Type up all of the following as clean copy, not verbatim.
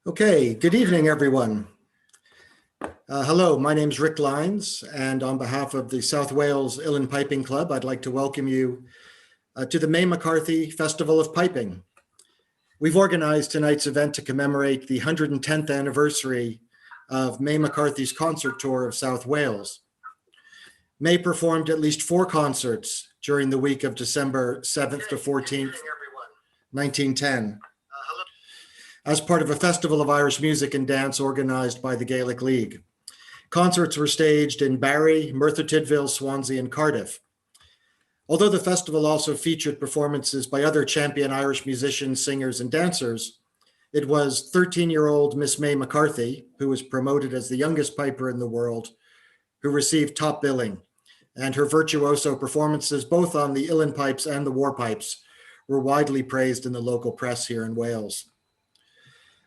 Okay, good evening, everyone. Hello, my name is Rick Lyons, and on behalf of the South Wales Uilleann Piping Club, I'd like to welcome you to the May McCarthy Festival of Piping. We've organized tonight's event to commemorate the 110th anniversary of May McCarthy's concert tour of South Wales. May performed at least 4 concerts during the week of December 7th to 14th, 1910. As part of a festival of Irish music and dance organized by the Gaelic League. Concerts were staged in Barry, Merthyr Tydfil, Swansea, and Cardiff. Although the festival also featured performances by other champion Irish musicians, singers, and dancers, it was 13-year-old Miss May McCarthy, who was promoted as the youngest piper in the world, who received top billing, and her virtuoso performances both on the Uilleann pipes and the war pipes were widely praised in the local press here in Wales.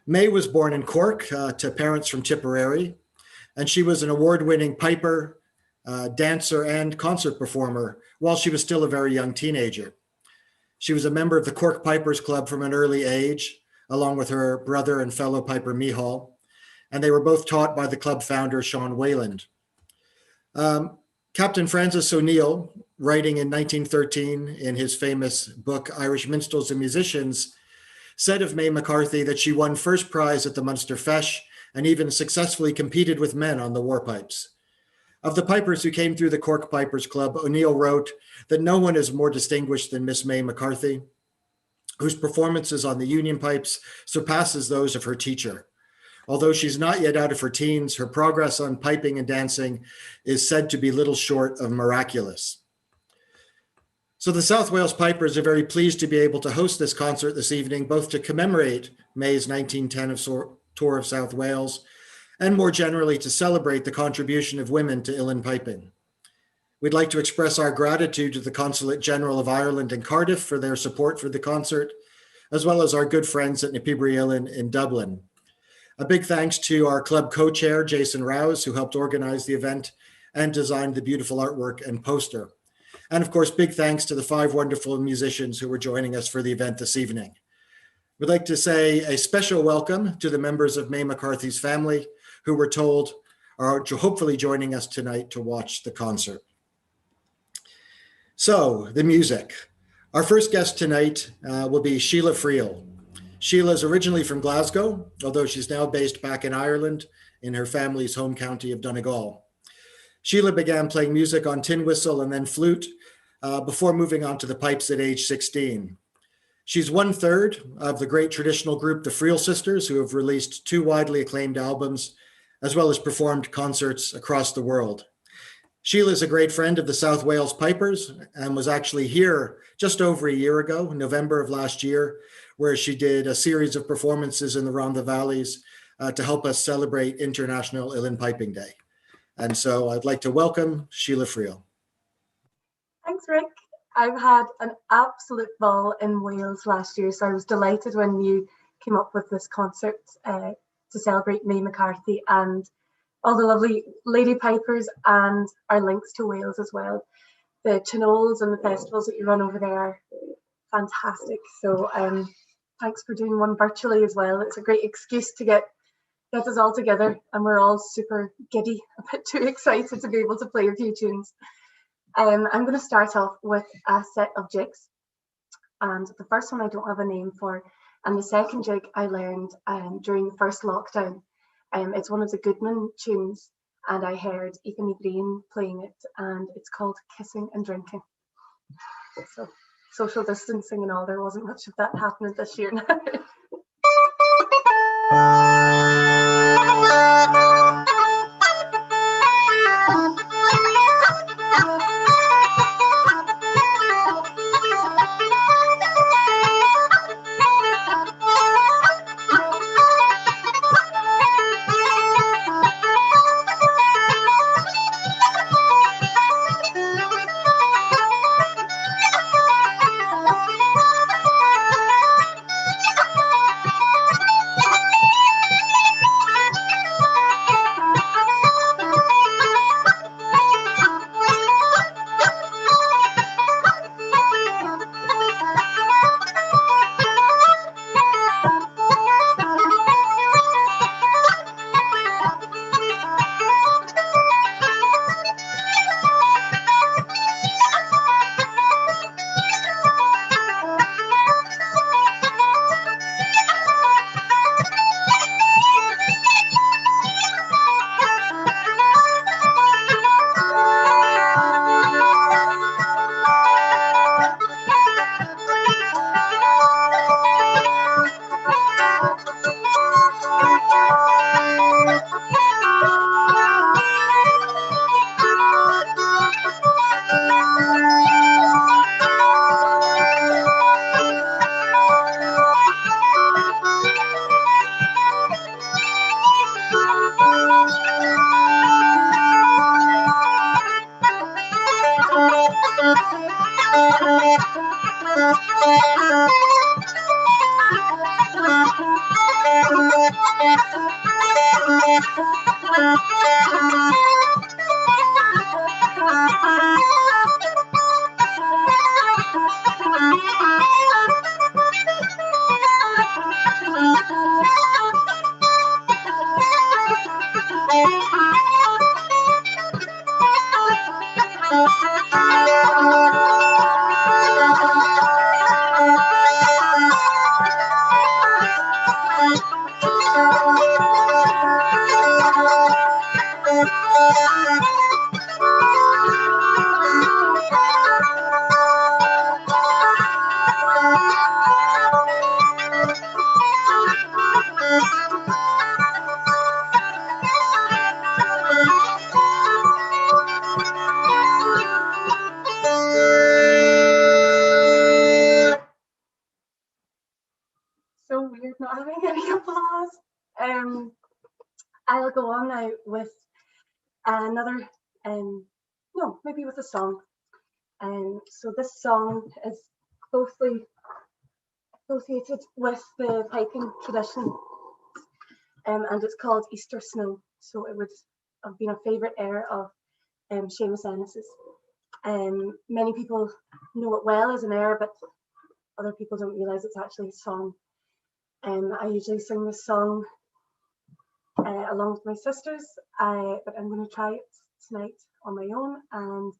May was born in Cork to parents from Tipperary, and she was an award-winning piper, dancer, and concert performer while she was still a very young teenager. She was a member of the Cork Pipers Club from an early age, along with her brother and fellow piper Micheál, and they were both taught by the club founder, Sean Wayland. Captain Francis O'Neill, writing in 1913 in his famous book, Irish Minstrels and Musicians, said of May McCarthy that she won first prize at the Munster Feis and even successfully competed with men on the war pipes. Of the pipers who came through the Cork Pipers Club, O'Neill wrote that no one is more distinguished than Miss May McCarthy, whose performances on the Union pipes surpasses those of her teacher. Although she's not yet out of her teens, her progress on piping and dancing is said to be little short of miraculous. So the South Wales Pipers are very pleased to be able to host this concert this evening, both to commemorate May's 1910 tour of South Wales, and more generally to celebrate the contribution of women to Uilleann piping. We'd like to express our gratitude to the Consulate General of Ireland in Cardiff for their support for the concert, as well as our good friends at Napibri Uilleann in Dublin. A big thanks to our club co-chair, Jason Rouse, who helped organize the event and designed the beautiful artwork and poster. And of course, big thanks to the 5 wonderful musicians who were joining us for the event this evening. We'd like to say a special welcome to the members of May McCarthy's family who were told are hopefully joining us tonight to watch the concert. So, the music. Our first guest tonight will be Sheila Friel. Sheila is originally from Glasgow, although she's now based back in Ireland in her family's home county of Donegal. Sheila began playing music on tin whistle and then flute before moving on to the pipes at age 16. She's 1/3 of the great traditional group, the Friel Sisters, who have released 2 widely acclaimed albums, as well as performed concerts across the world. Sheila is a great friend of the South Wales Pipers and was actually here just over a year ago, November of last year, where she did a series of performances in the Rhondda Valleys to help us celebrate International Uilleann Piping Day. And so I'd like to welcome Sheila Friel. Thanks, Rick. I've had an absolute ball in Wales last year, so I was delighted when you came up with this concert to celebrate May McCarthy and all the lovely lady pipers and our links to Wales as well. The Chinoles and the festivals that you run over there are fantastic. So thanks for doing one virtually as well. It's a great excuse to get us all together, and we're all super giddy, a bit too excited to be able to play a few tunes. I'm going to start off with a set of jigs, and the first one I don't have a name for, and the second jig I learned during the first lockdown. It's one of the Goodman tunes, and I heard Ethan Green playing it, and it's called Kissing and Drinking. So social distancing and all, there wasn't much of that happening this year now. So weird not having any applause. I'll go on now with another, no, maybe with a song. So this song is closely associated with the piping tradition, and it's called Easter Snow. So it would have been a favourite air of Seamus Ennis's. Many people know it well as an air, but other people don't realise it's actually a song. I usually sing this song along with my sisters, but I'm going to try it tonight on my own, and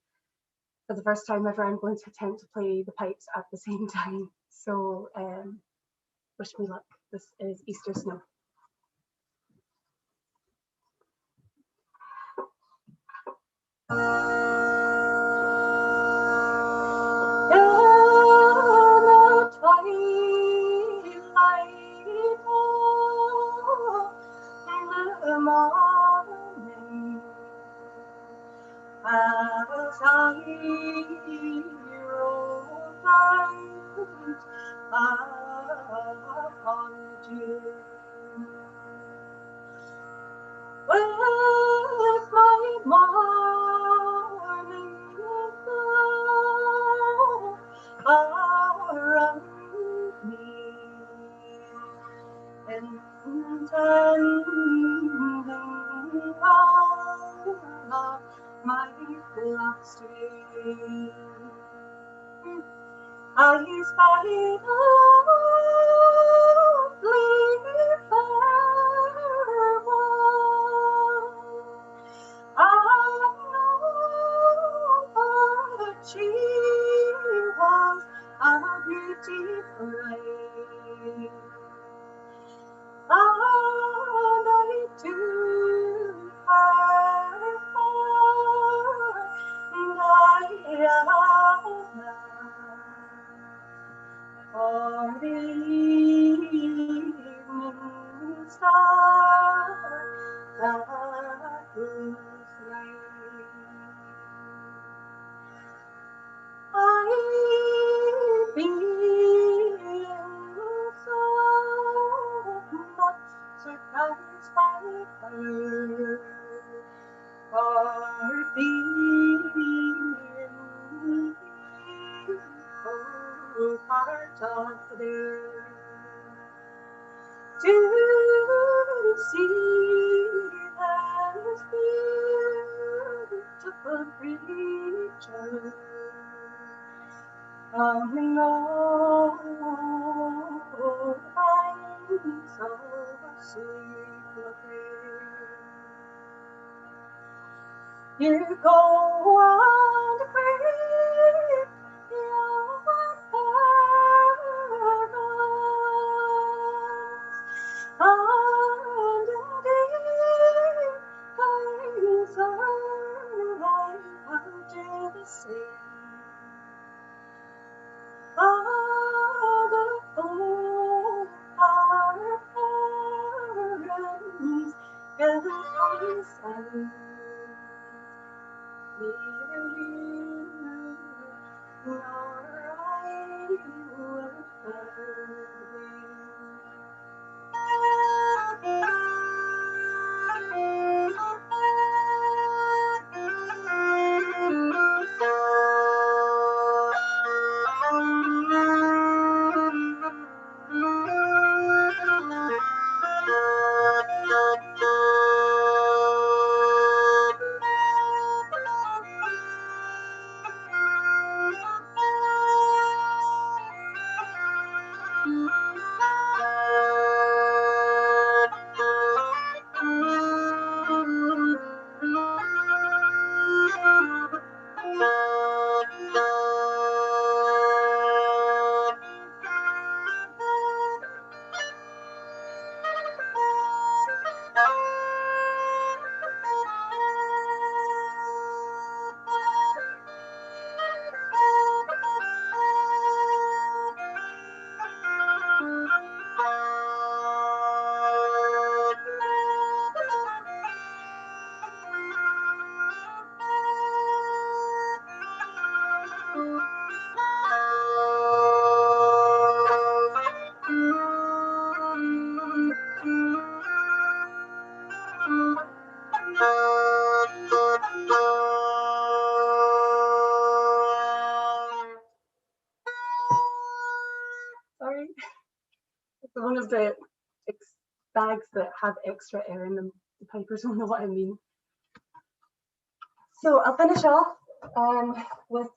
for the first time ever I'm going to attempt to play the pipes at the same time. So wish me luck. This is Easter Snow. As I rode out upon you, with my morning glow around me, and tending all of my flocks stream, I spy the lovely fair one. I know that she was a beauty bright, and I do her heart, and I for the evening star that goes light. I've been so much surprised by her, for being part of there, to see this beautiful creature coming over and so sweet looking. You go on to breathe your paradise, and indeed things are right out in the sea. The full our parents and sun. Neither you nor I will hurt. 'Cause I know that Sorry, it's one of the bags that have extra air in them. The pipers will know what I mean. So I'll finish off with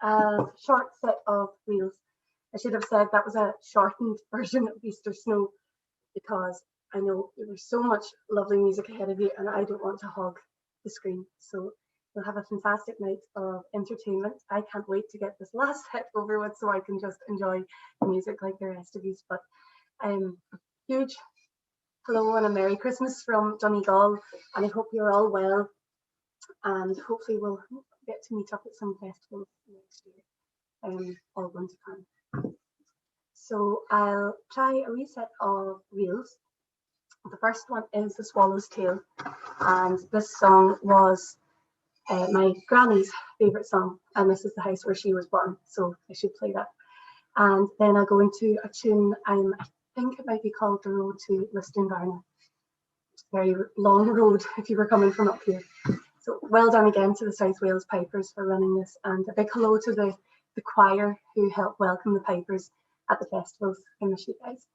a short set of reels. I should have said that was a shortened version of Easter Snow because I know there's so much lovely music ahead of you and I don't want to hog the screen. So you'll have a fantastic night of entertainment. I can't wait to get this last set over with so I can just enjoy the music like the rest of you. But huge hello and a Merry Christmas from Donegal, and I hope you're all well, and hopefully we'll get to meet up at some festivals next year, all going to plan. So I'll try a reset of reels. The first one is The Swallow's Tale, and this song was my granny's favourite song, and this is the house where she was born, so I should play that. And then I'll go into a tune, I think it might be called The Road to Lisdoonvarna. Very long road if you were coming from up here. So well done again to the South Wales Pipers for running this, and a big hello to the choir who helped welcome the Pipers at the festivals. I miss you guys.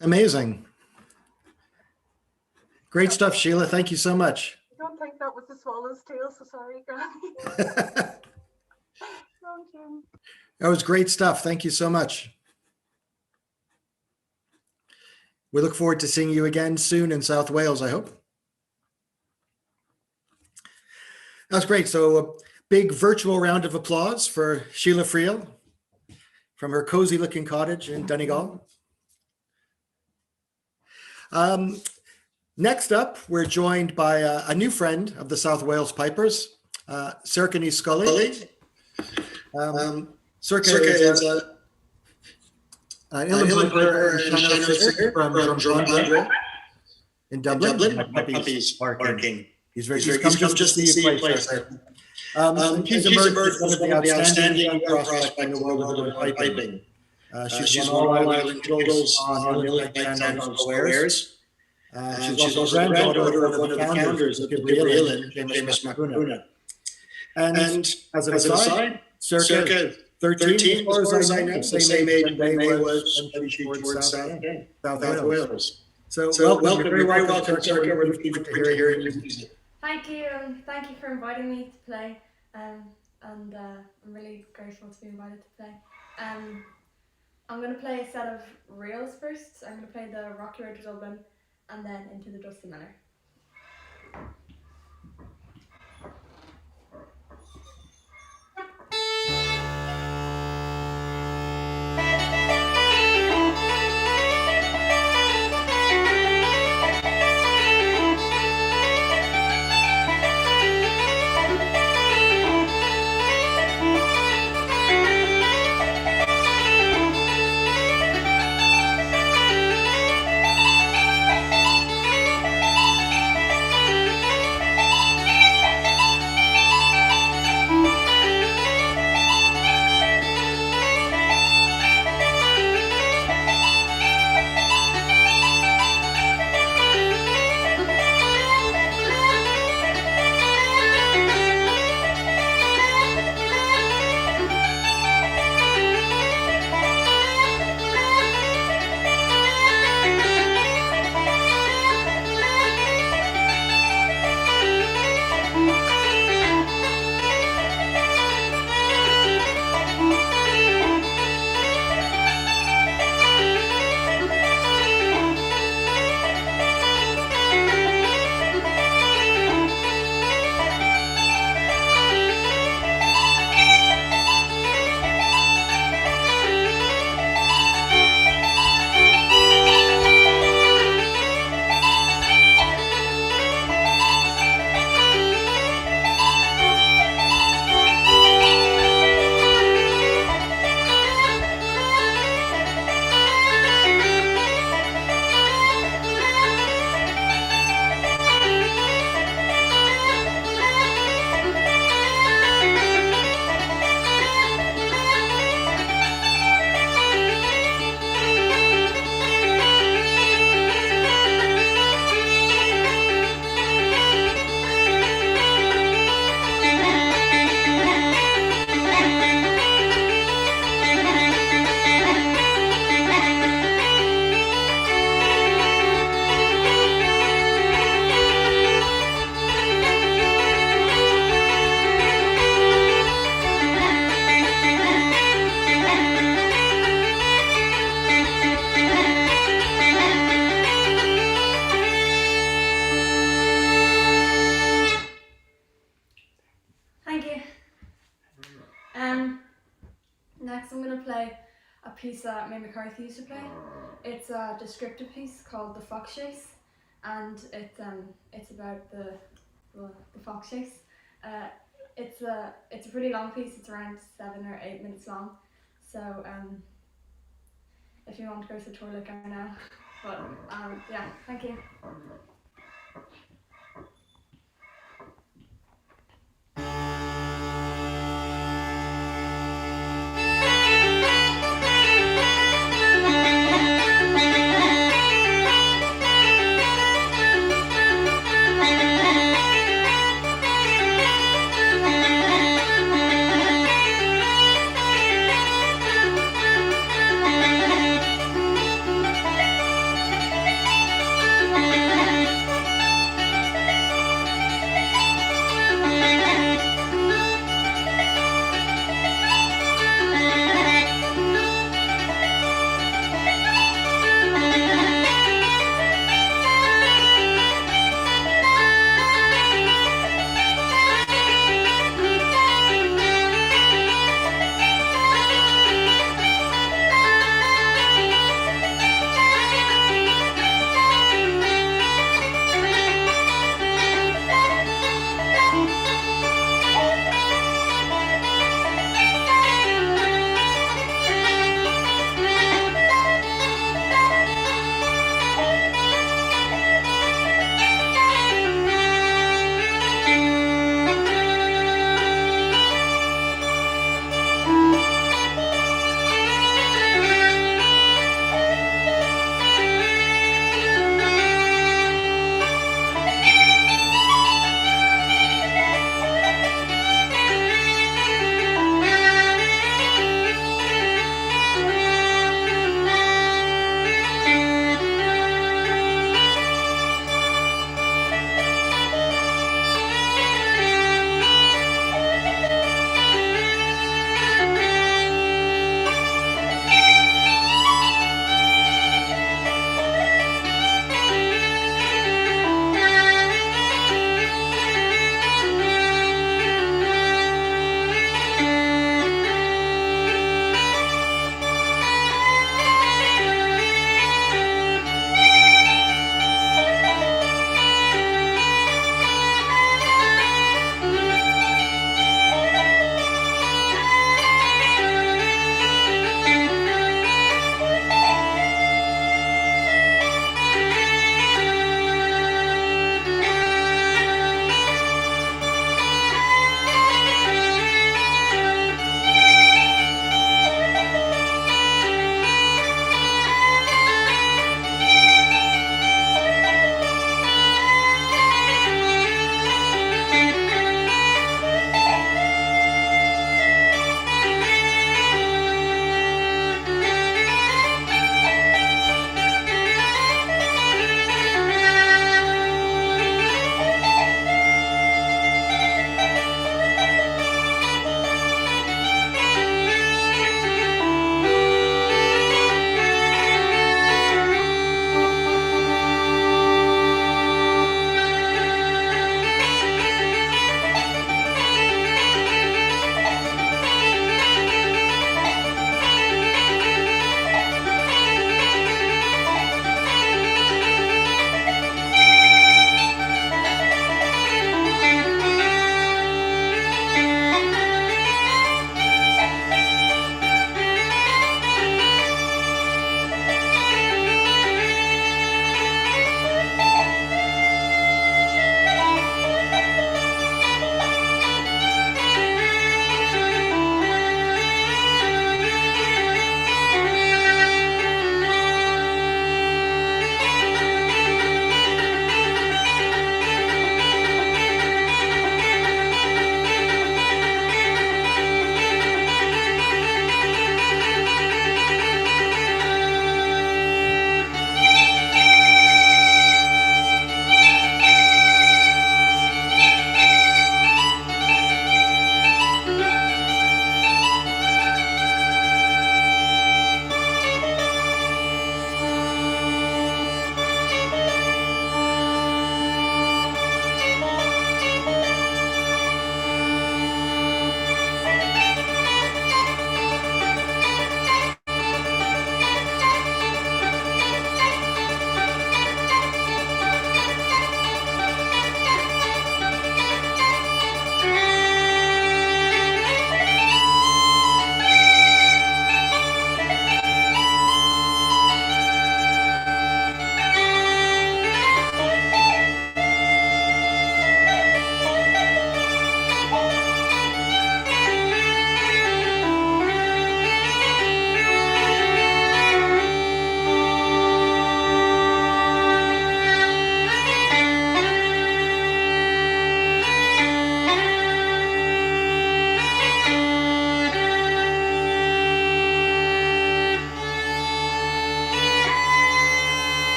Amazing. Great stuff, Sheila. Thank you so much. I don't think that was The Swallow's Tale, so sorry, Granny. That was great stuff. Thank you so much. We look forward to seeing you again soon in South Wales, I hope. That's great. So a big virtual round of applause for Sheila Friel from her cozy looking cottage in Donegal. Next up, we're joined by a new friend of the South Wales Pipers, Ciara Scully. Sorcha is an Uilleann Piper and piano singer from Sorcha in Dublin. My puppy's barking. He's come just to see you play, Sorcha. She's emerged as one of the outstanding young prospects in the world of Uilleann piping. She's won all-Ireland titles on Uilleann pipe and Scolaí. She's also the granddaughter of one of the founders of Uilleann, May McCarthy. And as an aside, Sorcha 13, as far as I know, the same age May was when she toured South Wales. So welcome, you're very welcome, Sorcha. We're looking forward to hearing your music. Thank you, and thank you for inviting me to play. I'm really grateful to be invited to play. I'm going to play a set of reels first. I'm going to play the Rocky Road to Dublin and then Into the Dusty Manor. Next I'm going to play a piece that May McCarthy used to play. It's a descriptive piece called The Fox Chase, and it's about the fox chase. It's a pretty long piece. It's around 7 or 8 minutes long. So if you want to go to the tour, let me know. But yeah, thank you.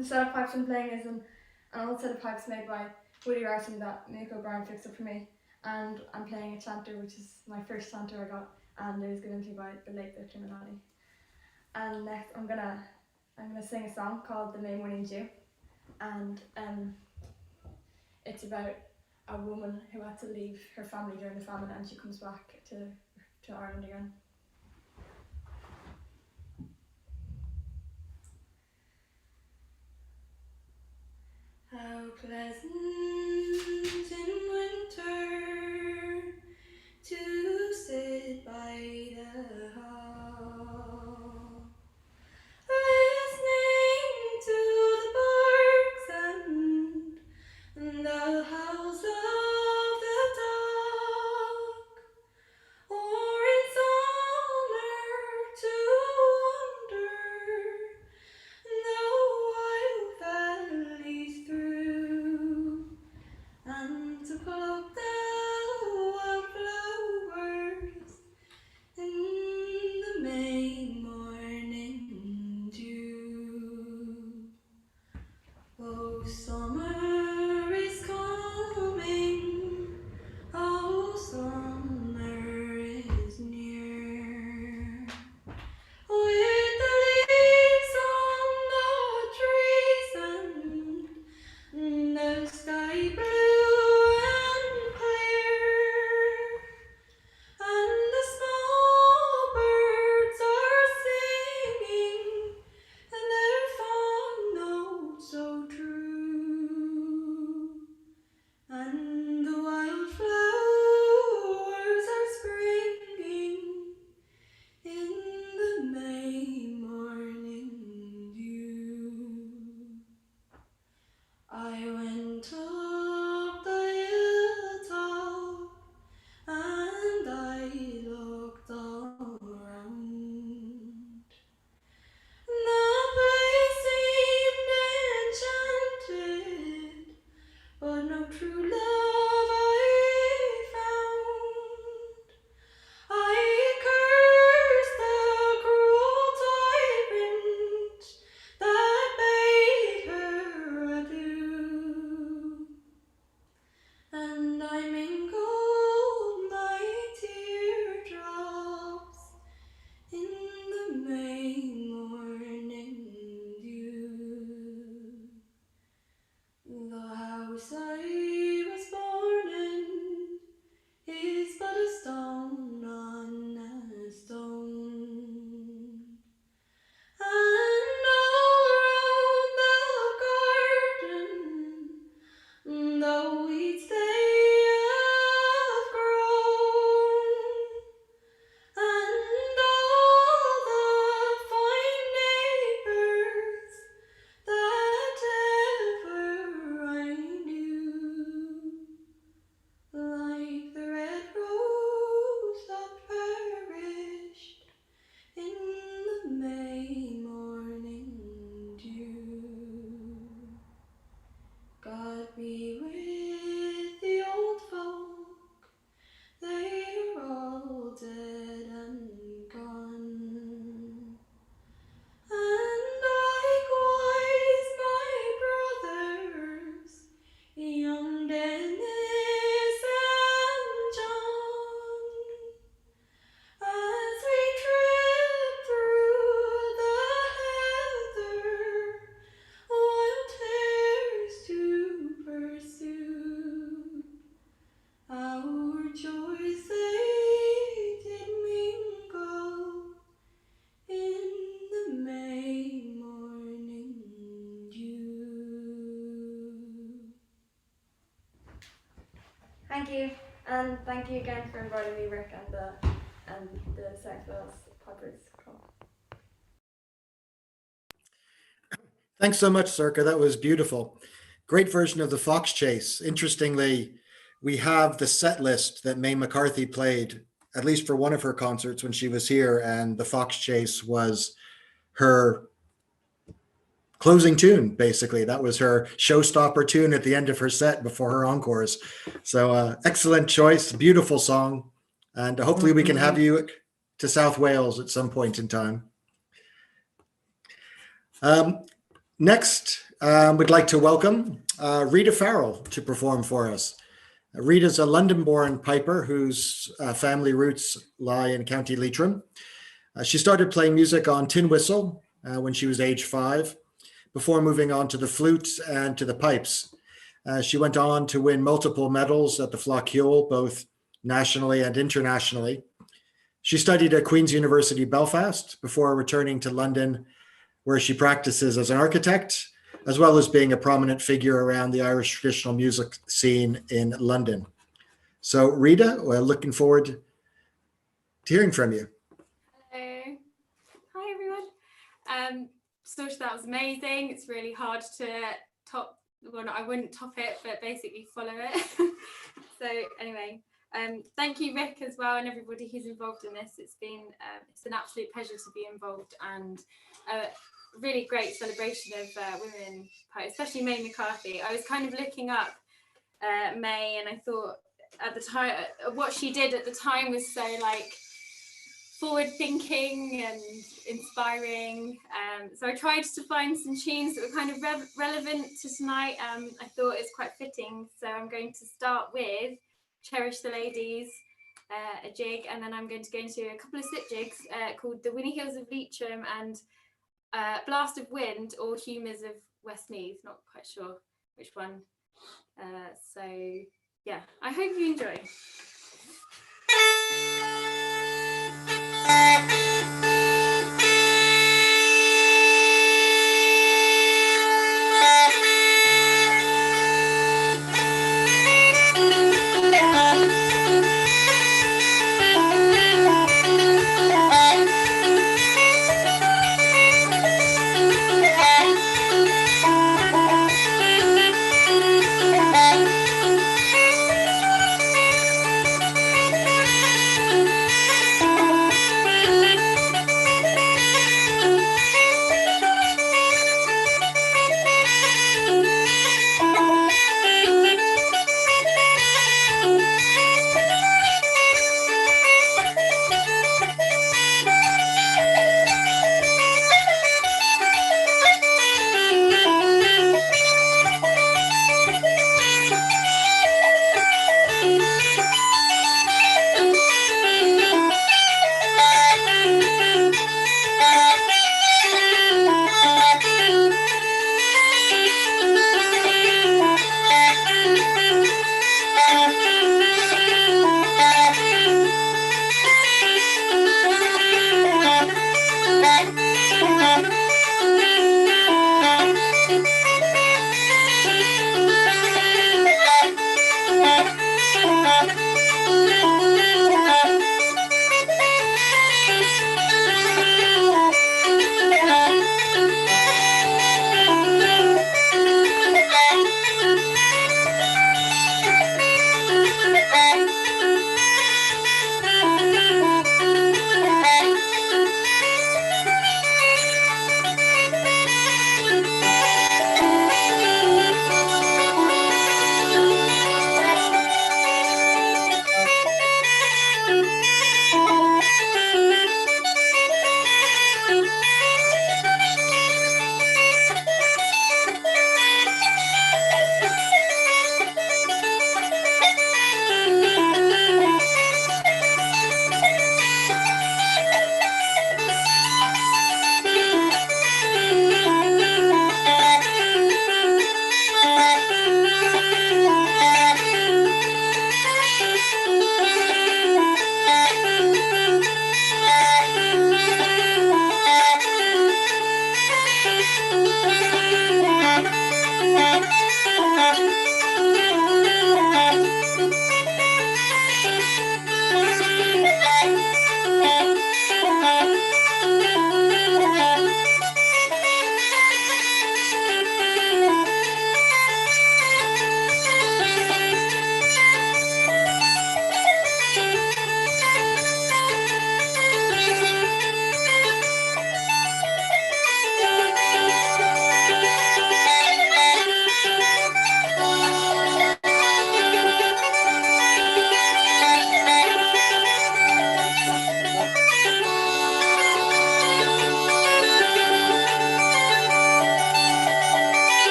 the set of pipes I'm playing is an old set of pipes made by Woody Routing that Mick O'Brien fixed up for me, and I'm playing a chanter, which is my first chanter I got, and it was given to me by the late Victor Minnelli. And next I'm gonna sing a song called The May Morning Dew, and it's about a woman who had to leave her family during the famine, and she comes back to Ireland again. How pleasant in winter to sit by the hall, listening to the birds and the howls of the dog, or in summer to wander the wild valleys through, and to pluck the wildflowers in the May morning dew. Oh, summer is coming, oh, summer is near, with the leaves on the trees and the sky blue and clear, and the small birds are singing their fond notes so true, and the wild flowers are springing in the May morning dew. I went up the hilltop and I looked around. The place seemed enchanted, but no true love I found. I cursed the cruel tyrant that bade her adieu, and I mingled my teardrops in the May morning dew. The house I was born in is but a stone on a stone, and all around the garden the weeds they have grown, and all the fine neighbours that ever I knew, like the red rose that perished in the May morning dew. God be with the old folk, they are all dead and gone, and likewise my brothers, young Dennis and John, as we trip through the heather, wild hares to pursue. Our joys they did mingle in the May morning dew. Thank you, and thank you again for inviting me, Rick, and the South Wales Pipers Club. Thanks so much, Sorcha. That was beautiful. Great version of the Fox Chase. Interestingly, we have the set list that May McCarthy played, at least for one of her concerts when she was here, and the Fox Chase was her closing tune, basically. That was her showstopper tune at the end of her set before her encores. So excellent choice, beautiful song. And hopefully we can have you to South Wales at some point in time. Next, we'd like to welcome Rita Farrell to perform for us. Rita's a London-born piper whose family roots lie in County Leitrim. She started playing music on tin whistle when she was age 5, before moving on to the flute and to the pipes. She went on to win multiple medals at the Flockhule, both nationally and internationally. She studied at Queen's University Belfast before returning to London, where she practices as an architect, as well as being a prominent figure around the Irish traditional music scene in London. So Rita, we're looking forward to hearing from you. Hello. Hi, everyone. Sorcha, that was amazing. It's really hard to top. Well, I wouldn't top it, but basically follow it. So anyway, thank you, Rick, as well, and everybody who's involved in this. It's an absolute pleasure to be involved, and really great celebration of women, especially May McCarthy. I was kind of looking up May, and I thought at the time what she did at the time was so like forward thinking and inspiring. So I tried to find some tunes that were kind of relevant to tonight. I thought it's quite fitting. So I'm going to start with Cherish the Ladies, a jig, and then I'm going to go into a couple of slip jigs called The Winnie Hills of Leitrim and Blast of Wind or Humours of Westmeath, not quite sure which one. So yeah, I hope you enjoy.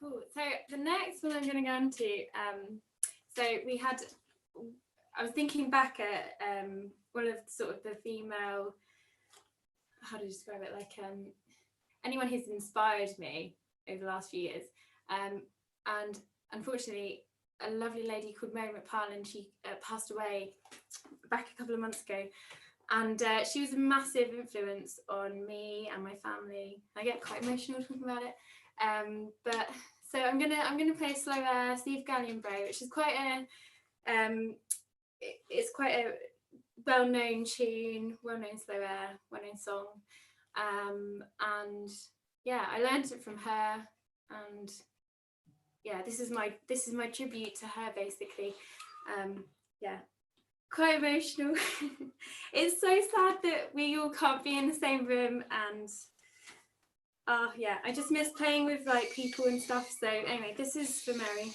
Cool. So the next one I'm going to go on to, so I was thinking back at one of sort of the female, how do you describe it, like anyone who's inspired me over the last few years. And unfortunately, a lovely lady called May McCarthy, she passed away back a couple of months ago. And she was a massive influence on me and my family. I get quite emotional talking about it. But so I'm gonna play Slow Air, Steve Gallion Bro, which is quite it's quite a well-known tune, well-known Slow Air, well-known song. And yeah, I learned it from her, and yeah, this is my tribute to her, basically. Yeah, quite emotional. It's so sad that we all can't be in the same room, and yeah, I just miss playing with like people and stuff. So anyway, this is for Mary.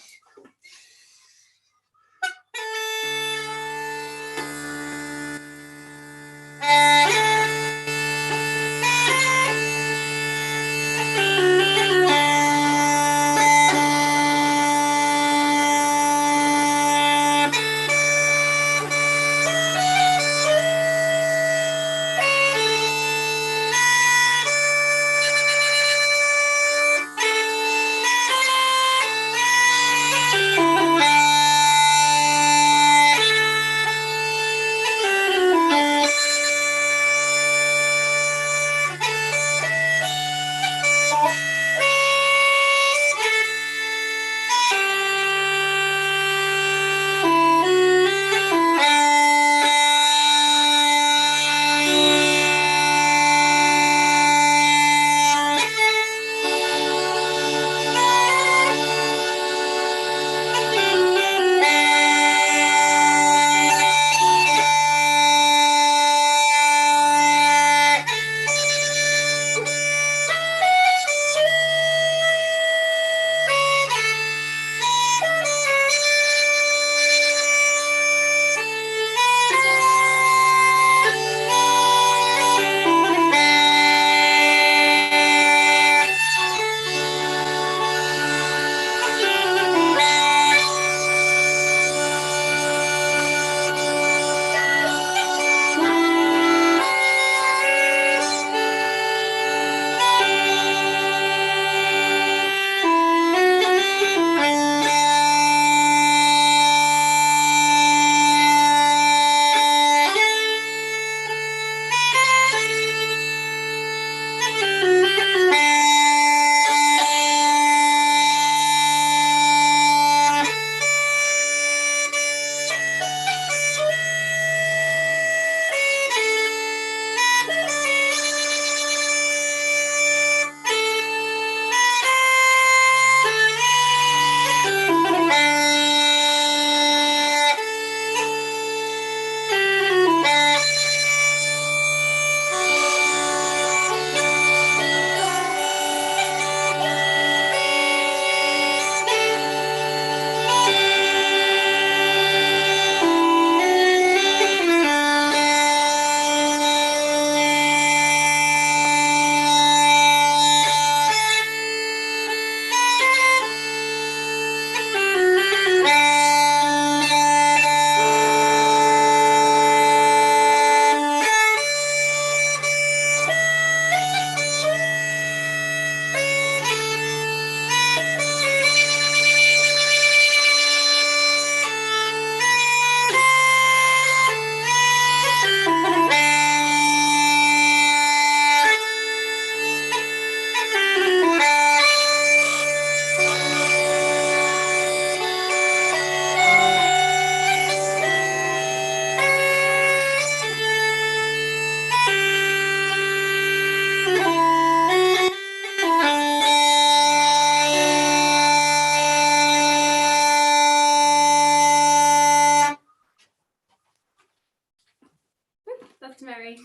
That's Mary.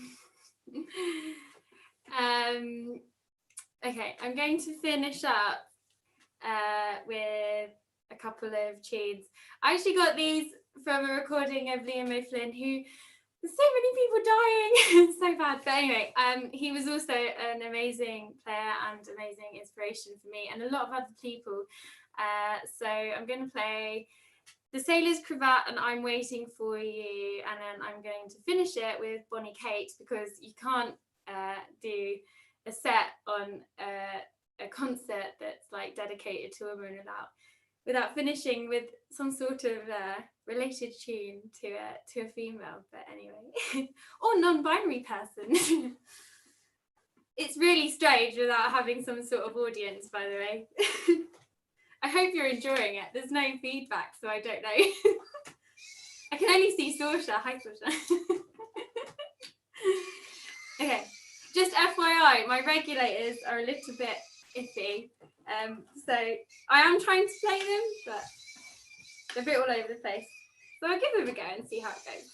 Okay, I'm going to finish up with a couple of tunes. I actually got these from a recording of Liam O'Flynn, who there's so many people dying. It's so bad. But anyway, he was also an amazing player and amazing inspiration for me and a lot of other people. So I'm going to play The Sailor's Cravat and I'm Waiting for You, and then I'm going to finish it with Bonnie Kate, because you can't do a set on a concert that's like dedicated to a woman without finishing with some sort of related tune to a female. But anyway, or non-binary person. It's really strange without having some sort of audience, by the way. I hope you're enjoying it. There's no feedback, so I don't know. I can only see Sorcha. Hi, Sorcha. Okay, just FYI, my regulators are a little bit iffy. So I am trying to play them, but they're a bit all over the place. So I'll give them a go and see how it goes.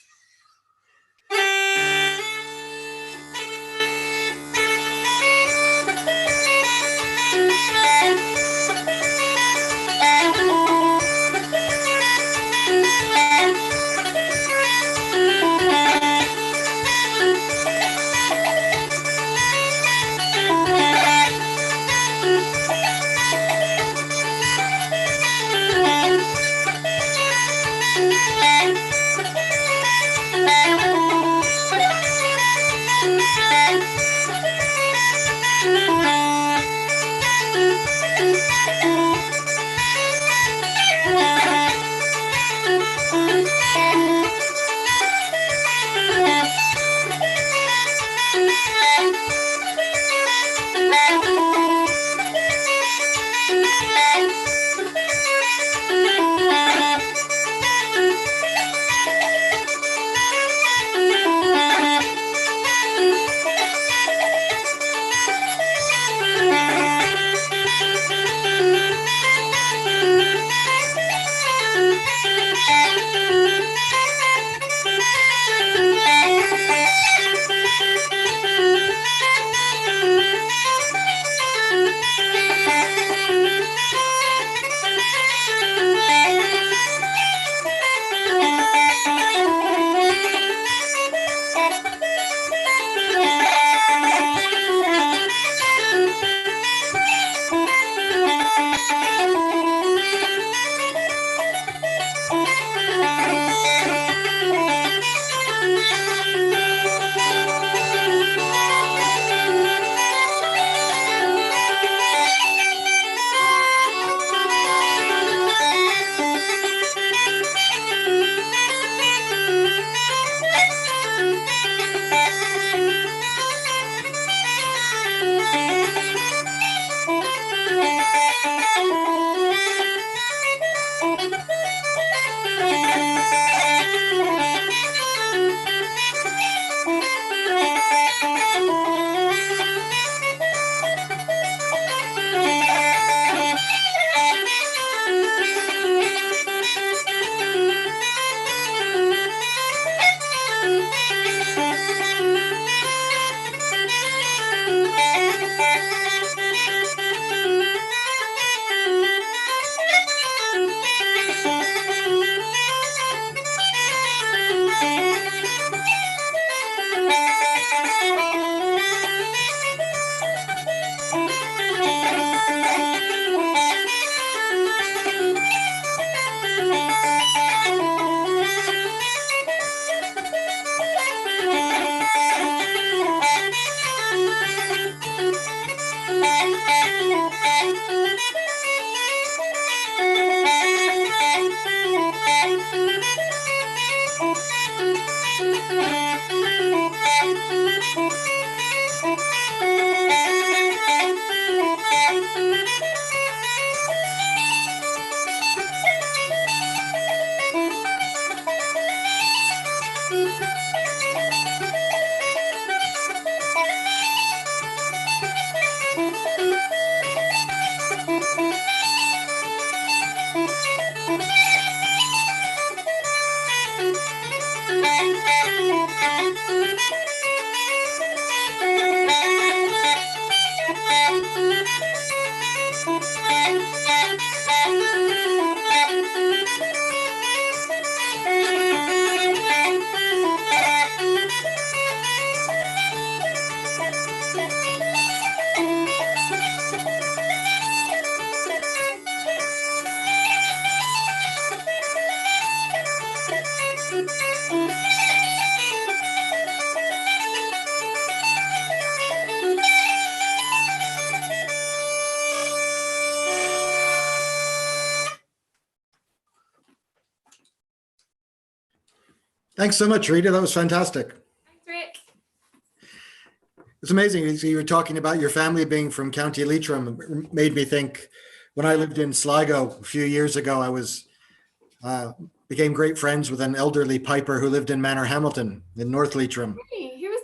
Thanks so much, Rita. That was fantastic. Thanks, Rick. It's amazing. You were talking about your family being from County Leitrim. It made me think when I lived in Sligo a few years ago, I was became great friends with an elderly piper who lived in Manor Hamilton in North Leitrim. Hey, who was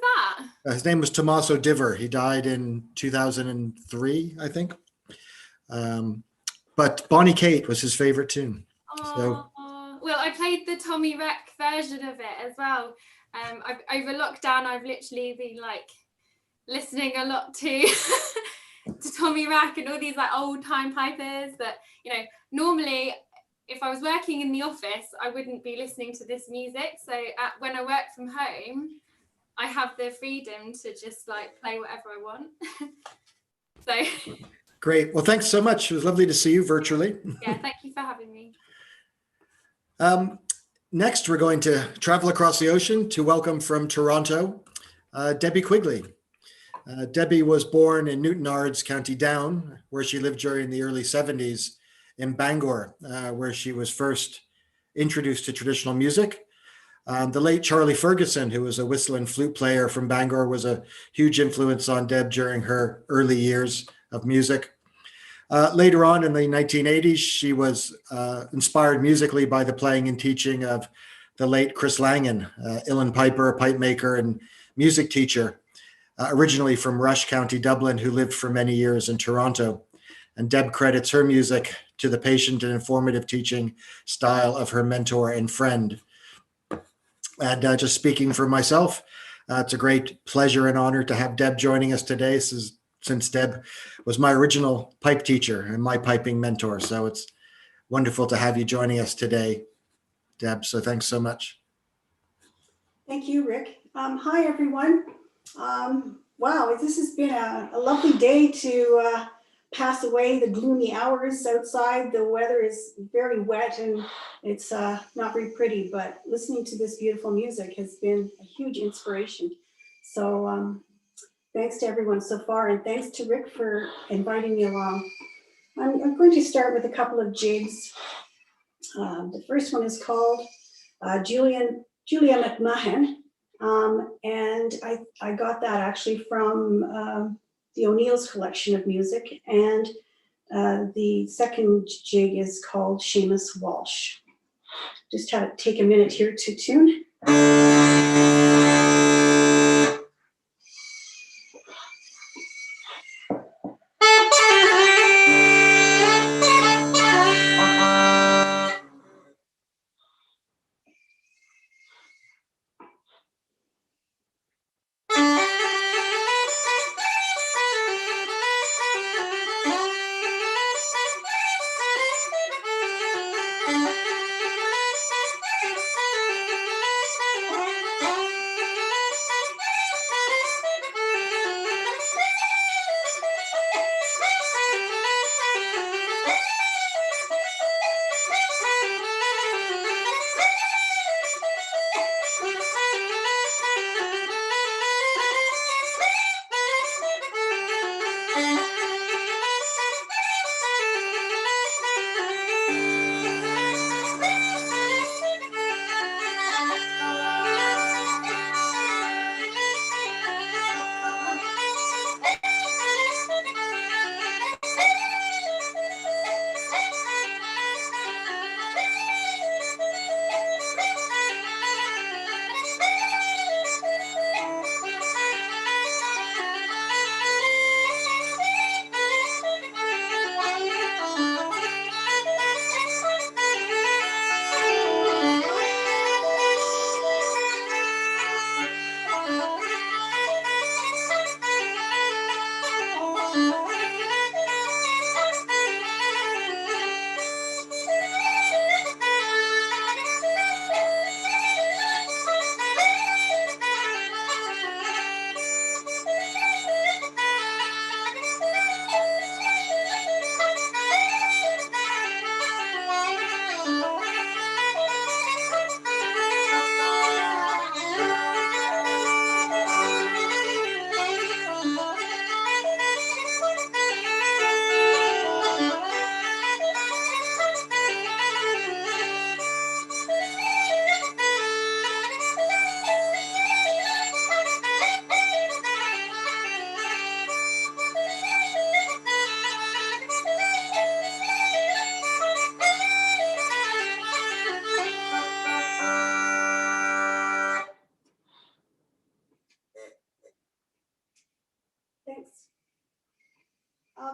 that? His name was Tommaso Diver. He died in 2003, I think. But Bonnie Kate was his favorite tune. So, Well, I played the Tommy Wreck version of it as well. Over lockdown, I've literally been like listening a lot to to Tommy Wreck and all these like old time pipers that, you know, normally if I was working in the office, I wouldn't be listening to this music. So when I work from home, I have the freedom to just like play whatever I want. So great. Well, thanks so much. It was lovely to see you virtually. yeah, thank you for having me. Next, we're going to travel across the ocean to welcome from Toronto, Debbie Quigley. Debbie was born in Newtownards, County Down, where she lived during the early 70s in Bangor, where she was first introduced to traditional music. The late Charlie Ferguson, who was a whistle and flute player from Bangor, was a huge influence on Deb during her early years of music. Later on in the 1980s, she was inspired musically by the playing and teaching of the late Chris Langan, uilleann piper, pipe maker, and music teacher, originally from Rush, County Dublin, who lived for many years in Toronto. And Deb credits her music to the patient and informative teaching style of her mentor and friend. And just speaking for myself, it's a great pleasure and honor to have Deb joining us today. Since Deb was my original pipe teacher and my piping mentor. So it's wonderful to have you joining us today, Deb. So thanks so much. Thank you, Rick. Hi, everyone. Wow, this has been a lovely day to pass away the gloomy hours outside. The weather is very wet and it's not very pretty, but listening to this beautiful music has been a huge inspiration. So thanks to everyone so far, and thanks to Rick for inviting me along. I'm going to start with a couple of jigs. The first one is called Julia McMahon, and I got that actually from the O'Neill's collection of music, and the second jig is called Seamus Walsh. Just take a minute here to tune.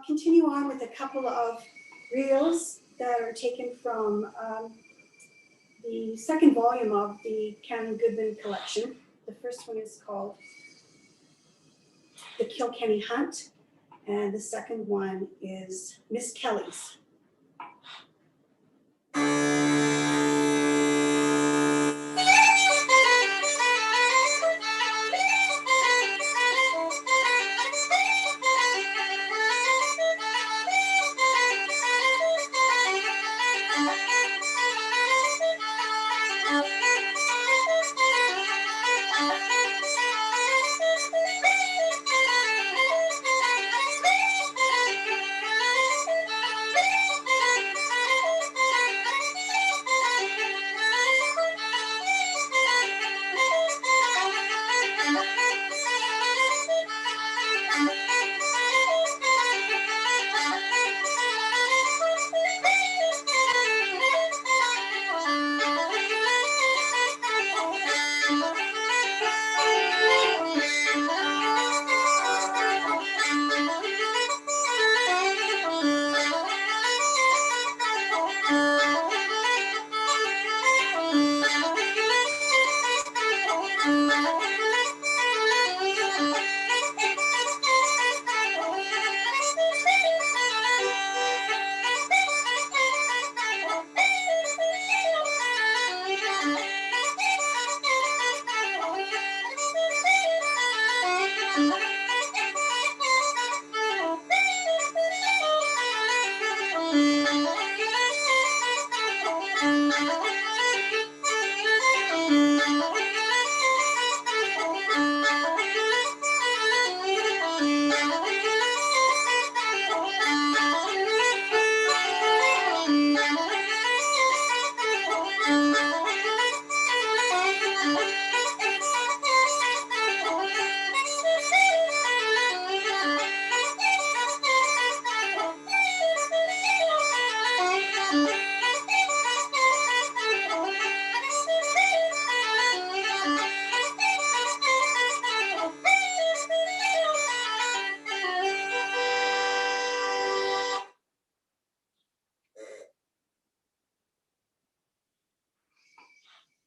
continue on with a couple of reels that are taken from the second volume of the Canon Goodman collection. The first one is called The Kilkenny Hunt, and the second one is Miss Kelly's.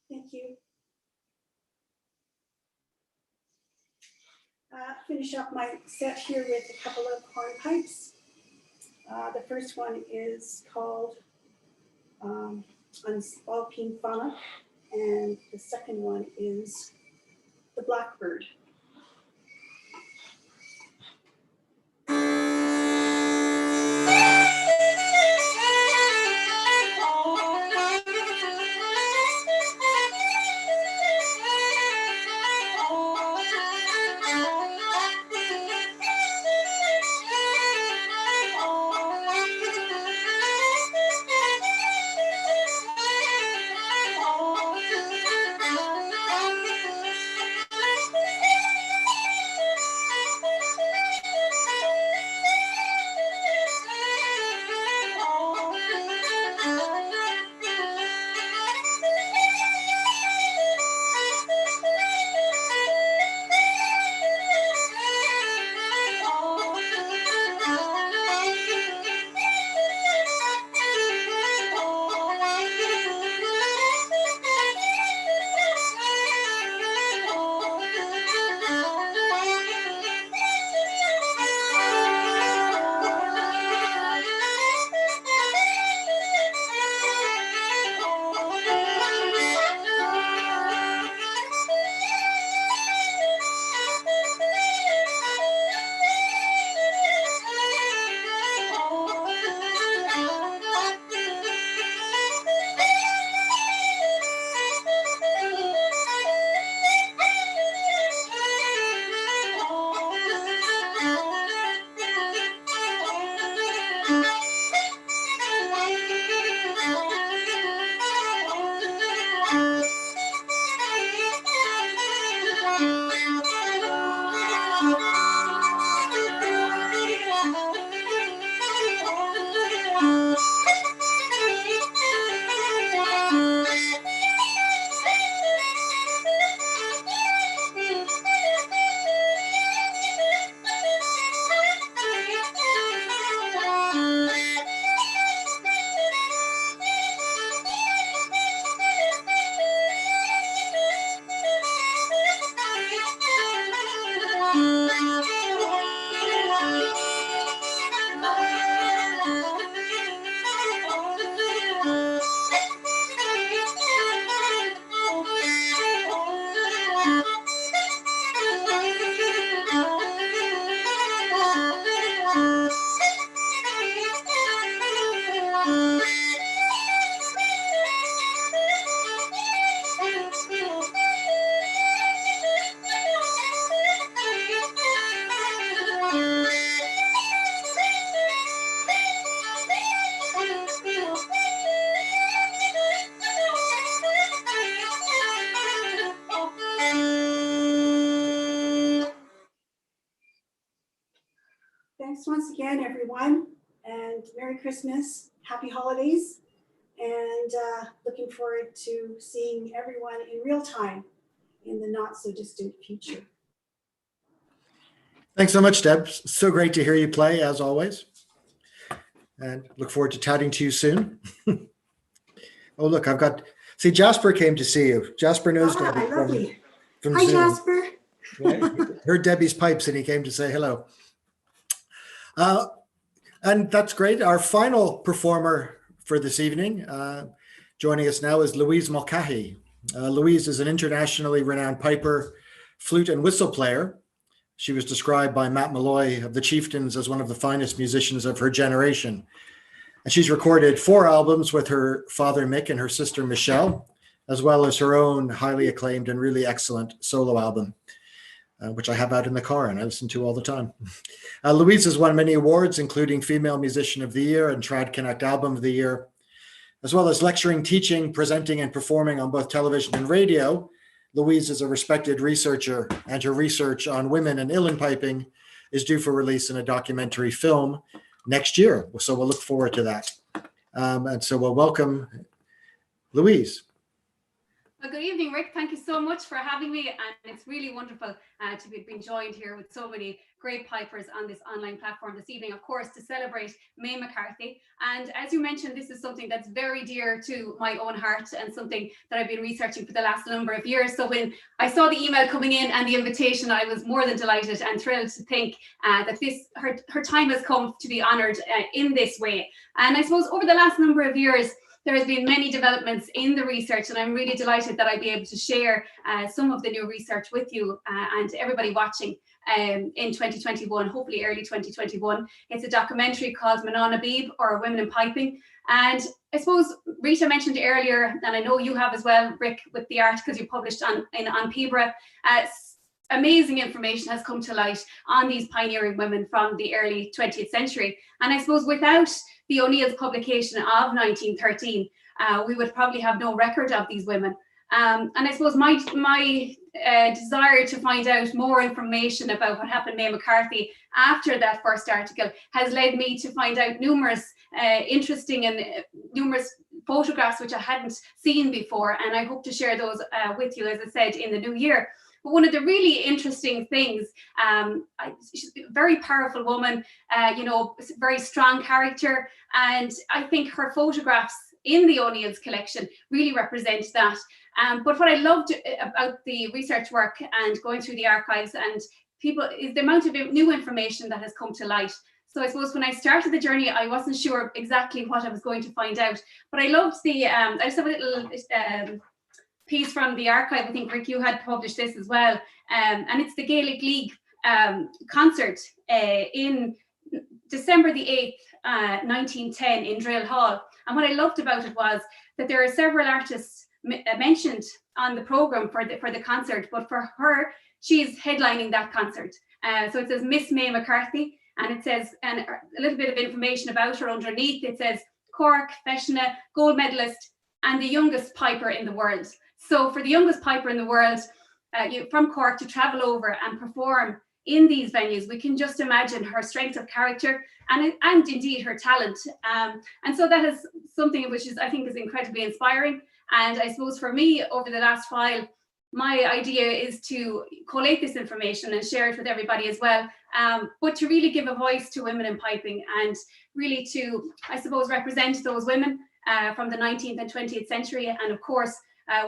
Thank you. Finish up my set here with a couple of hornpipes. The first one is called Alpine Fauna, and the second one is The Blackbird. again, everyone, and Merry Christmas, Happy Holidays, and looking forward to seeing everyone in real time in the not so distant future. Thanks so much, Deb. So great to hear you play, as always. And look forward to chatting to you soon. Oh, look, see, Jasper came to see you. Jasper knows Debbie Lovely. from Hi, Zoom. Jasper. Yeah, heard Debbie's pipes and he came to say hello. And that's great. Our final performer for this evening, joining us now, is Louise Mulcahy. Louise is an internationally renowned piper, flute and whistle player. She was described by Matt Malloy of the Chieftains as one of the finest musicians of her generation. And she's recorded 4 albums with her father, Mick, and her sister, Michelle, as well as her own highly acclaimed and really excellent solo album, which I have out in the car and I listen to all the time. Louise has won many awards, including Female Musician of the Year and Trad Connect Album of the Year, as well as lecturing, teaching, presenting, and performing on both television and radio. Louise is a respected researcher, and her research on women and uilleann piping is due for release in a documentary film next year. So we'll look forward to that. And so we'll welcome Louise. Well, good evening, Rick. Thank you so much for having me. And it's really wonderful to be joined here with so many great pipers on this online platform this evening, of course, to celebrate May McCarthy. And as you mentioned, this is something that's very dear to my own heart and something that I've been researching for the last number of years. So when I saw the email coming in and the invitation, I was more than delighted and thrilled to think that her time has come to be honoured in this way. And I suppose over the last number of years, there has been many developments in the research, and I'm really delighted that I'll be able to share some of the new research with you and everybody watching in 2021, hopefully early 2021. It's a documentary called Manana Beeb, or Women in Piping. And I suppose Rita mentioned earlier, and I know you have as well, Rick, with the articles you published on Pibra, amazing information has come to light on these pioneering women from the early 20th century. And I suppose without the O'Neill's publication of 1913, we would probably have no record of these women. And I suppose my desire to find out more information about what happened to May McCarthy after that first article has led me to find out numerous interesting and numerous photographs which I hadn't seen before. And I hope to share those with you, as I said, in the new year. But one of the really interesting things, she's a very powerful woman, very strong character. And I think her photographs in the O'Neill's collection really represent that. But what I loved about the research work and going through the archives and people is the amount of new information that has come to light. So I suppose when I started the journey, I wasn't sure exactly what I was going to find out. But I loved I just have a little piece from the archive. I think, Rick, you had published this as well. And it's the Gaelic League concert in December the 8th, 1910 in Drill Hall. And what I loved about it was that there are several artists mentioned on the programme for the concert, but for her, she's headlining that concert. So it says Miss May McCarthy, and it says, and a little bit of information about her underneath. It says Cork, Feshna, gold medalist, and the youngest piper in the world. So for the youngest piper in the world, from Cork to travel over and perform in these venues, we can just imagine her strength of character and indeed her talent. And so that is something which I think is incredibly inspiring. And I suppose for me, over the last while, my idea is to collate this information and share it with everybody as well, but to really give a voice to women in piping and really to, I suppose, represent those women from the 19th and 20th century, and of course,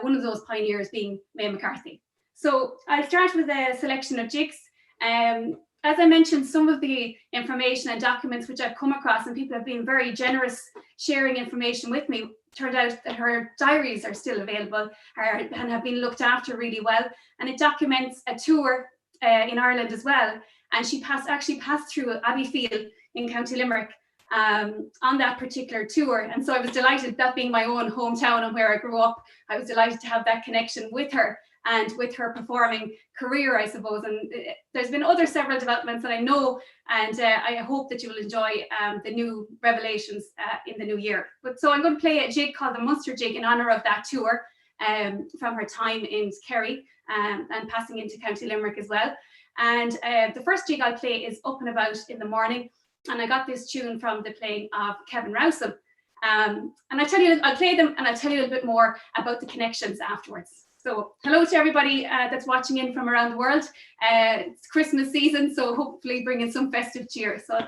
one of those pioneers being May McCarthy. So I'll start with a selection of jigs. As I mentioned, some of the information and documents which I've come across, and people have been very generous sharing information with me, turned out that her diaries are still available and have been looked after really well. And it documents a tour in Ireland as well. And she actually passed through Abbeyfield in County Limerick on that particular tour. And so I was delighted, that being my own hometown and where I grew up, I was delighted to have that connection with her and with her performing career, I suppose. And there's been several developments that I know, and I hope that you will enjoy the new revelations in the new year. But so I'm going to play a jig called the Munster Jig in honour of that tour from her time in Kerry and passing into County Limerick as well. And the first jig I'll play is Up and About in the Morning. and I got this tune from the playing of Kevin Rowsome. And I'll play them and I'll tell you a little bit more about the connections afterwards. So hello to everybody that's watching in from around the world. It's Christmas season, so hopefully bringing some festive cheer. So.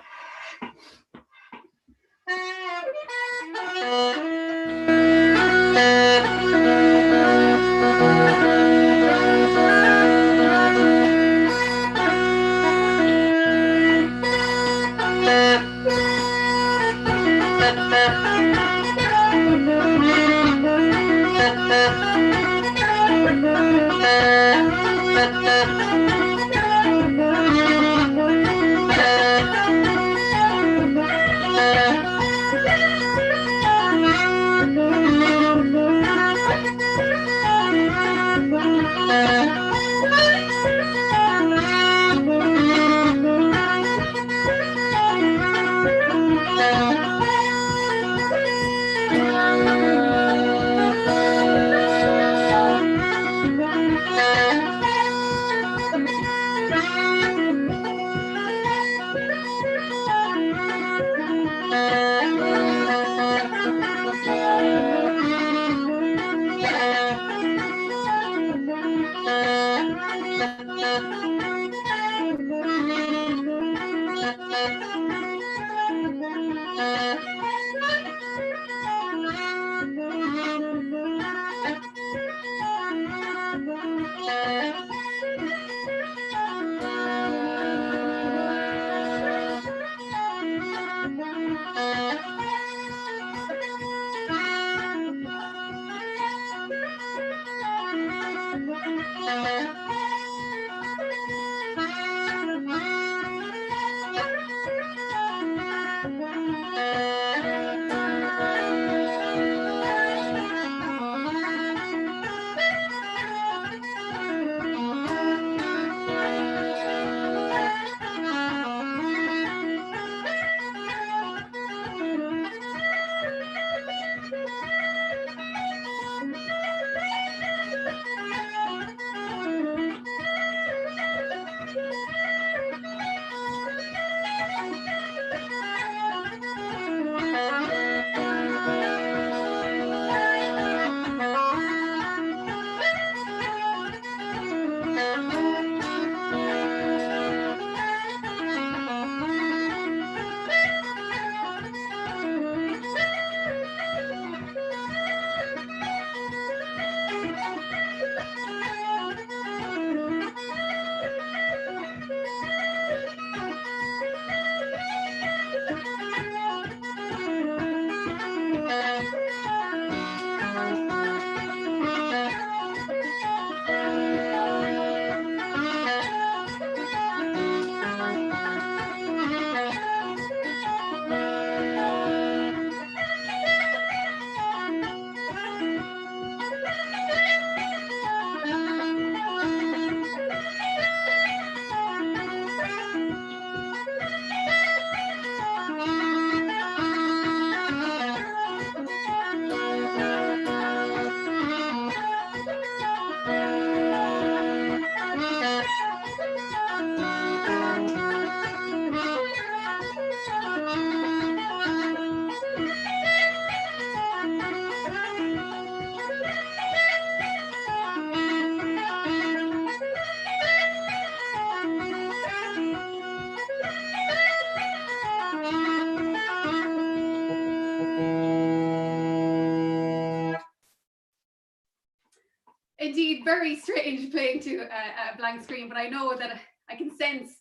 Indeed, very strange playing to a blank screen, but I know that I can sense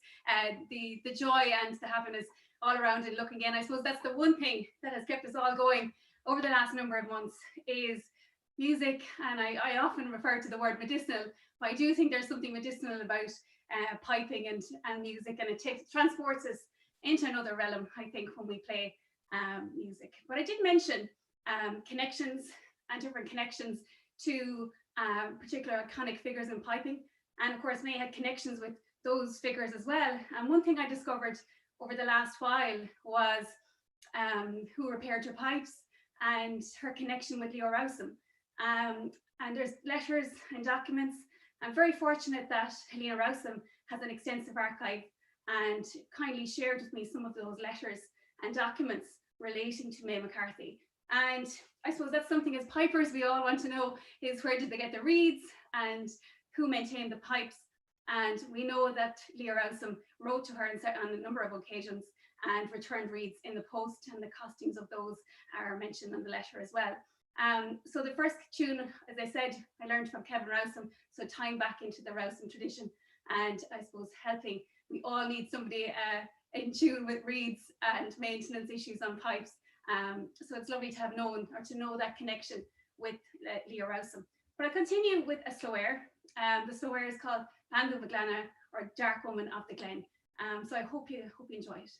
the joy and the happiness all around it looking in. I suppose that's the one thing that has kept us all going over the last number of months is music, and I often refer to the word medicinal, but I do think there's something medicinal about piping and music, and it transports us into another realm, I think, when we play music. But I did mention connections and different connections to particular iconic figures in piping, and of course May had connections with those figures as well. And one thing I discovered over the last while was who repaired her pipes and her connection with Leo Rowsome. And there's letters and documents. I'm very fortunate that Helena Rowsome has an extensive archive and kindly shared with me some of those letters and documents relating to May McCarthy. And I suppose that's something as pipers we all want to know, is where did they get the reeds and who maintained the pipes. And we know that Leah Rowsome wrote to her on a number of occasions and returned reeds in the post, and the costings of those are mentioned in the letter as well. So the first tune, as I said, I learned from Kevin Rowsome, so tying back into the Rowsome tradition, and I suppose helping. We all need somebody in tune with reeds and maintenance issues on pipes. So it's lovely to have known, or to know, that connection with Leah Rowsome. But I continue with a slow air. The slow air is called Band of Uilleann, or Dark Woman of the Glen. So I hope you enjoy it.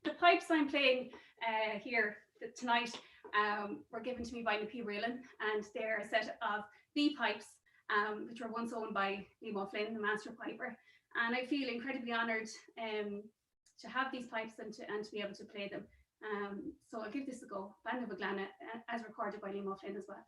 The pipes I'm playing here tonight were given to me by Uilleann, and they're a set of B pipes, which were once owned by Louise Mulcahy, the master piper. And I feel incredibly honoured to have these pipes and to be able to play them. So I'll give this a go. Band of Uilleann, as recorded by Louise Mulcahy as well.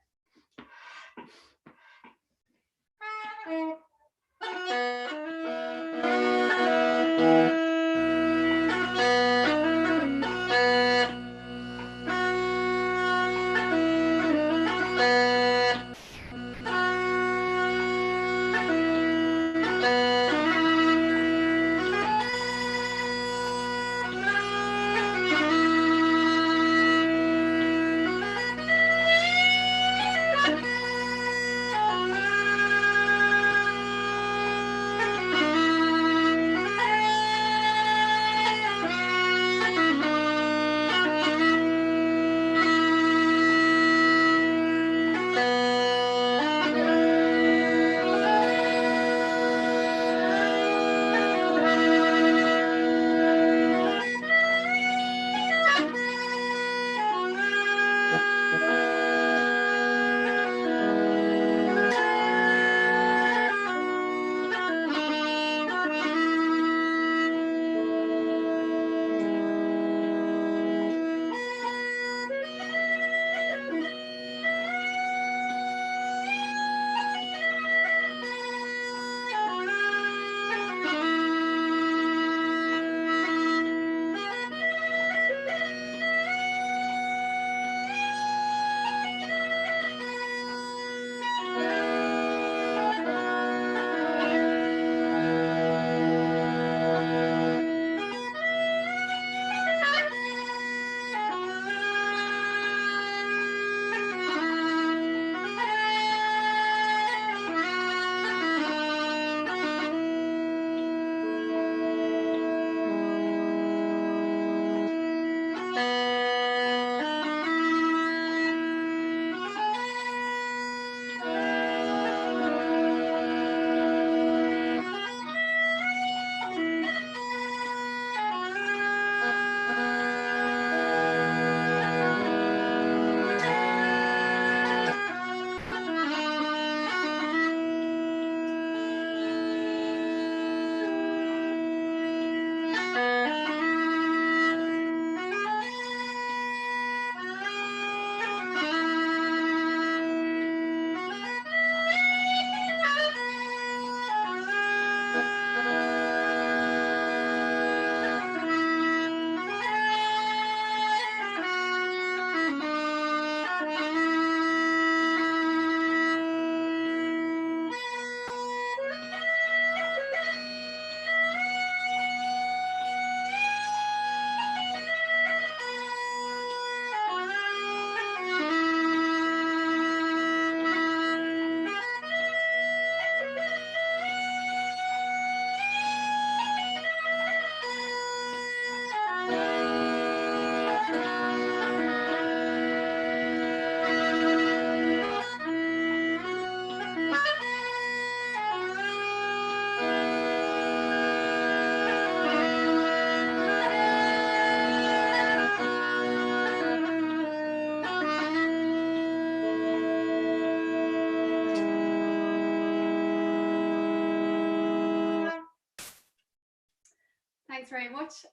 Thanks very much.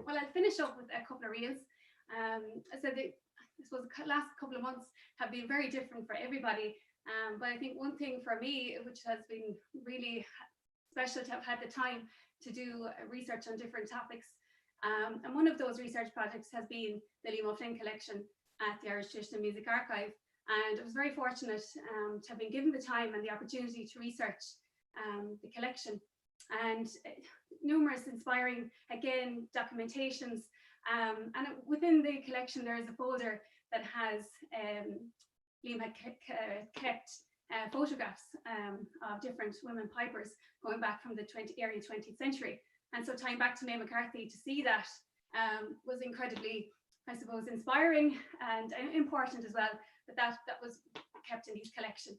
Well, I'll finish up with a couple of reels. I suppose the last couple of months have been very different for everybody. But I think one thing for me, which has been really special to have had the time to do research on different topics. And one of those research projects has been the Liam O'Flynn collection at the Irish Traditional Music Archive. And I was very fortunate to have been given the time and the opportunity to research the collection, and numerous inspiring, again, documentations. And within the collection, there is a folder that has Liam had kept photographs of different women pipers going back from the early 20th century. And so tying back to May McCarthy, to see that was incredibly, I suppose, inspiring and important as well, that was kept in his collection.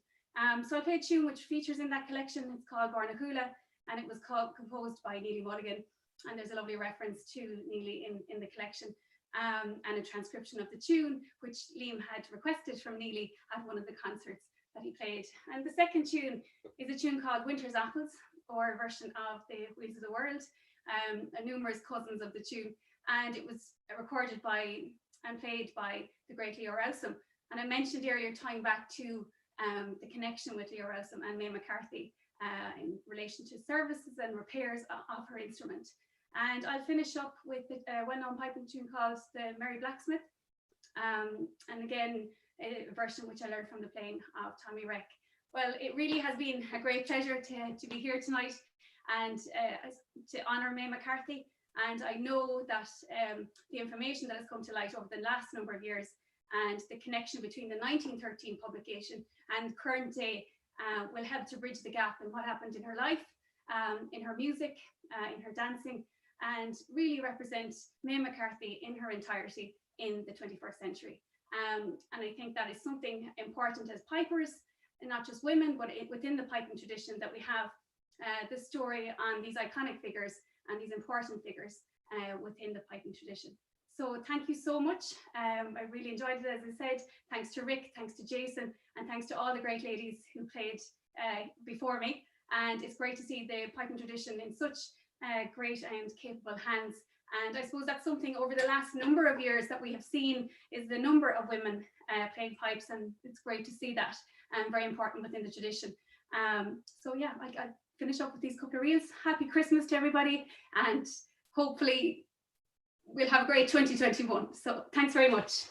So I played a tune which features in that collection. It's called Barnahula, and it was composed by Neely Mulligan. And there's a lovely reference to Neely in the collection, and a transcription of the tune, which Liam had requested from Neely at one of the concerts that he played. And the second tune is a tune called Winter's Apples, or a version of the Wheels of the World, numerous cousins of the tune. And it was recorded by and played by the great Leo Rowsome. And I mentioned earlier, tying back to the connection with Leo Rowsome and May McCarthy in relation to services and repairs of her instrument. And I'll finish up with a well-known piping tune called The Merry Blacksmith. And again, a version which I learned from the playing of Tommy Reck. Well, it really has been a great pleasure to be here tonight and to honour May McCarthy. And I know that the information that has come to light over the last number of years and the connection between the 1913 publication and current day will help to bridge the gap in what happened in her life, in her music, in her dancing, and really represent May McCarthy in her entirety in the 21st century. And I think that is something important as pipers, and not just women, but within the piping tradition, that we have the story on these iconic figures and these important figures within the piping tradition. So thank you so much. I really enjoyed it, as I said. Thanks to Rick, thanks to Jason, and thanks to all the great ladies who played before me. And it's great to see the piping tradition in such great and capable hands. And I suppose that's something over the last number of years that we have seen, is the number of women playing pipes, and it's great to see that, and very important within the tradition. So yeah, I finish up with these couple of reels. Happy Christmas to everybody, and hopefully we'll have a great 2021. So thanks very much.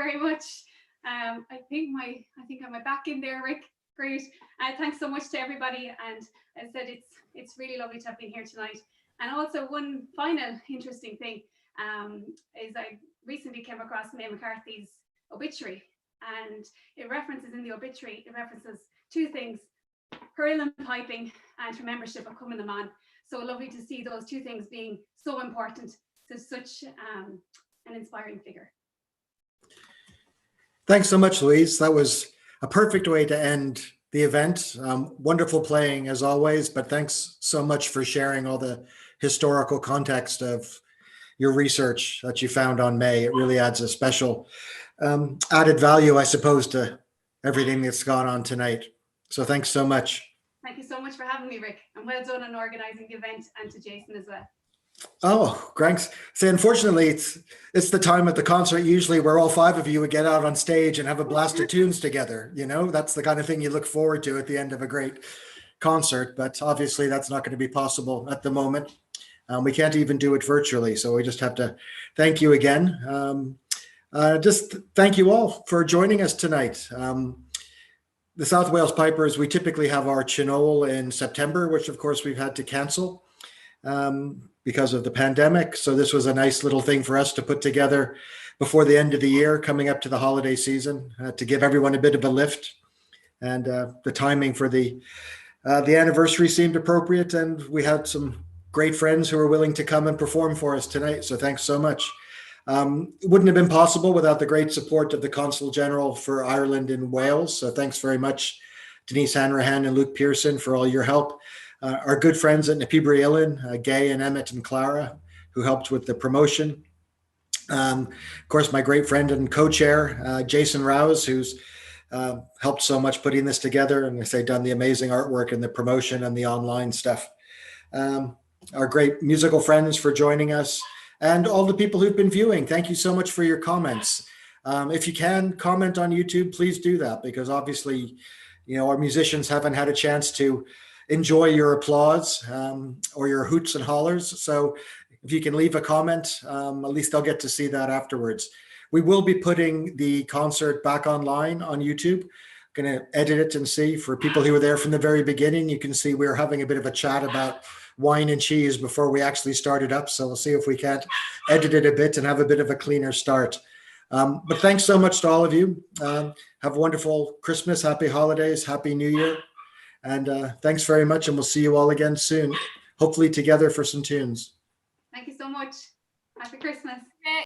very much. I think I'm back in there, Rick. Great. Thanks so much to everybody. And as I said, it's really lovely to have been here tonight. And also one final interesting thing is I recently came across May McCarthy's obituary, and it references in the obituary, it references two things: her Uilleann piping and her membership of Coming the Man. So lovely to see those two things being so important to such an inspiring figure. Thanks so much, Louise. That was a perfect way to end the event. Wonderful playing as always, but thanks so much for sharing all the historical context of your research that you found on May. It really adds a special added value, I suppose, to everything that's gone on tonight. So thanks so much. Thank you so much for having me, Rick, and well done on organising the event, and to Jason as well. Oh, thanks. See, unfortunately, it's the time at the concert usually where all five of you would get out on stage and have a blast of tunes together. You know, that's the kind of thing you look forward to at the end of a great concert. But obviously, that's not going to be possible at the moment. We can't even do it virtually, so we just have to thank you again. Just thank you all for joining us tonight. The South Wales Pipers, we typically have our Chinole in September, which of course we've had to cancel because of the pandemic. So this was a nice little thing for us to put together before the end of the year, coming up to the holiday season, to give everyone a bit of a lift. And the timing for the anniversary seemed appropriate, and we had some great friends who were willing to come and perform for us tonight. So thanks so much. It wouldn't have been possible without the great support of the Consul General for Ireland and Wales. So thanks very much, Denise Hanrahan and Luke Pearson, for all your help. Our good friends at Napibri Uilleann, Gay and Emmett and Clara, who helped with the promotion. Of course, my great friend and co-chair, Jason Rouse, who's helped so much putting this together, and I say done the amazing artwork and the promotion and the online stuff. Our great musical friends for joining us, and all the people who've been viewing. Thank you so much for your comments. If you can comment on YouTube, please do that, because obviously, you know, our musicians haven't had a chance to enjoy your applause or your hoots and hollers. So if you can leave a comment, at least they'll get to see that afterwards. We will be putting the concert back online on YouTube. Going to edit it and see. For people who were there from the very beginning, you can see we were having a bit of a chat about wine and cheese before we actually started up. So we'll see if we can't edit it a bit and have a bit of a cleaner start. But thanks so much to all of you. Have a wonderful Christmas, happy holidays, happy New Year. And thanks very much. And we'll see you all again soon, hopefully together for some tunes. Thank you so much. Happy Christmas.